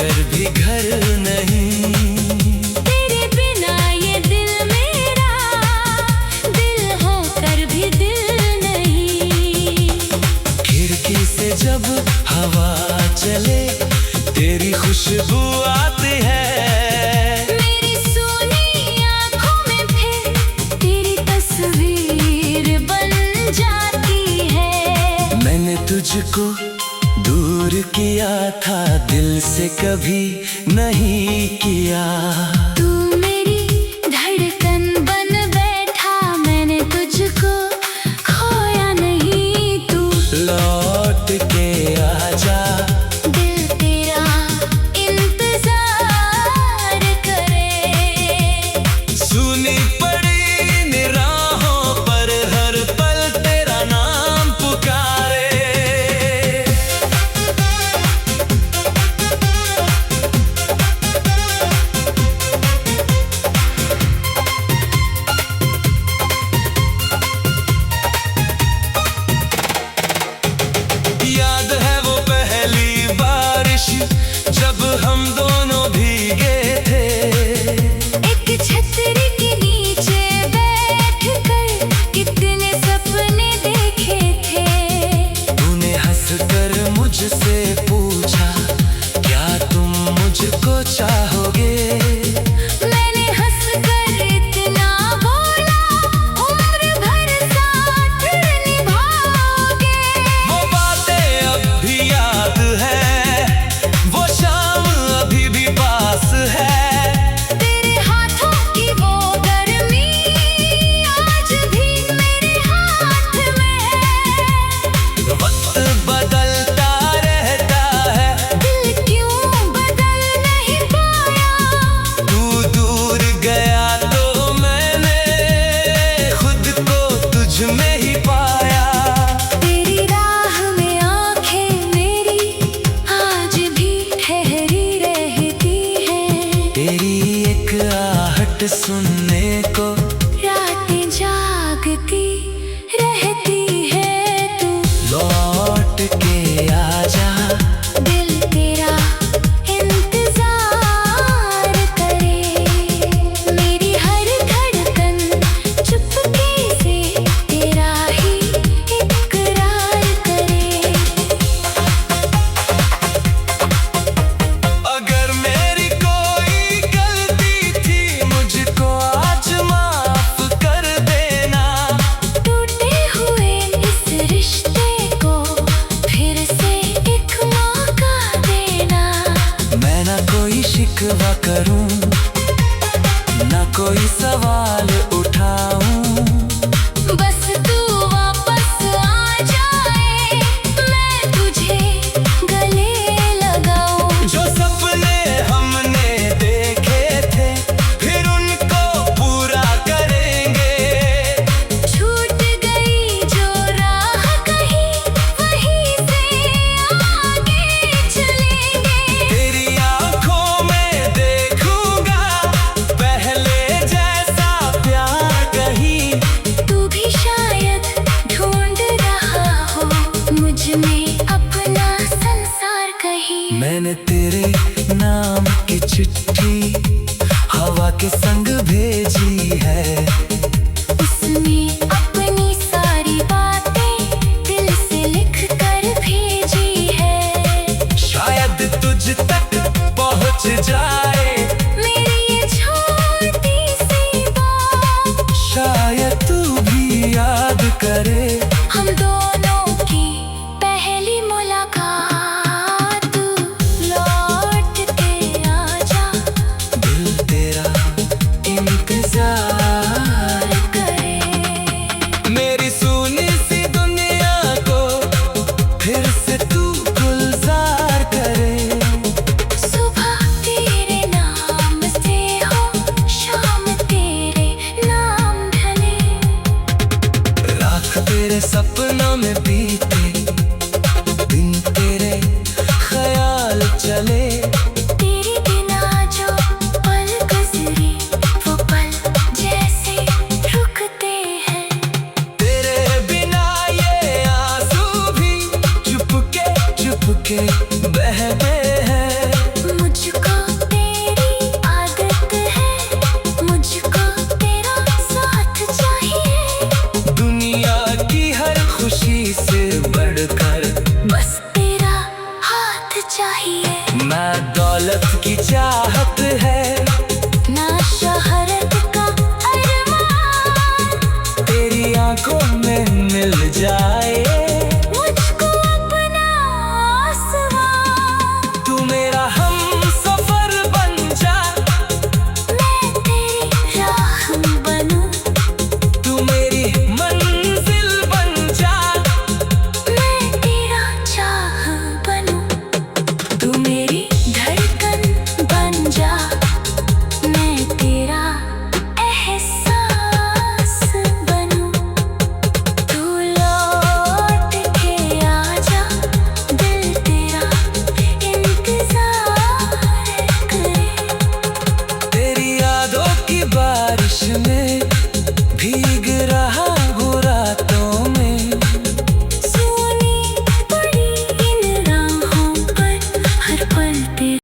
कर भी घर नहीं। तेरे बिना ये दिल मेरा, दिल होकर भी दिल नहीं। खिड़की से जब हवा चले तेरी खुशबू आती है। मेरी सोनी आँखों में फिर तेरी तस्वीर बन जाती है। मैंने तुझको दूर किया था, दिल से कभी नहीं किया। तू मेरी धड़कन बन बैठा, मैंने तुझको खोया नहीं। तू लौट के आजा, दिल तेरा इंतजार करे। सुनी पड़ी निराहों पर हर पल तेरा नाम पुकारे। याद है वो पहली बारिश जब हम दोनों भीगे थे। एक छतरी के नीचे बैठकर कितने सपने देखे थे। तूने हंसकर मुझसे पूछा, क्या तुम मुझको चाहोगे? मैंने हंसकर इतना बोला, उम्र भर साथ निभाओगे। वो बातें अब भी याद है, वो शाम अभी भी पास है। तेरे हाथों की वो गर्मी आज भी मेरे हाथ में है। वक्त बदलता रहता है, दिल क्यों बदल नहीं पाया। तू दूर गया तो मैंने खुद को तुझ में ही पाया। तेरी राह में आंखें मेरी आज भी ठहरी रहती हैं। तेरी एक आहट सुनने को रातें जागती रहती है। तू लौट के आजा, दिल तेरा इंतजार करे। मेरी हर धड़कन चुपके से तेरा ही इकरार करे। अगर मेरी कोई गलती थी मुझको आज माफ कर देना। टूटे हुए इस रिश्ते को फिर से एक मौका देना। मैं ना कोई शिकवा करूं, ना कोई सवाल उठाऊं। बस तू वापस आ जाए, मैं तुझे गले लगाऊं। जो सपने हमने देखे थे फिर उनको पूरा करेंगे। छूट गई जो राह कहीं, वहीं से आगे चलेंगे। तेरी आंखों में देखूंगा पहले जैसा प्यार कहीं। तू भी शायद ढूंढ रहा हो मुझ में अपना संसार कहीं। मैंने तेरे नाम की चिट्ठी हवा के संग भेजी है। उसमें अपनी सारी बातें दिल से लिख कर भेजी है। शायद तुझ तक पहुंच जाए मेरी ये छोटी सी बात, शायद तू भी याद करे। हम दोनों की पहली मुलाकात। तू लौट के आजा, दिल तेरा इंतजार करे। की चाहत है।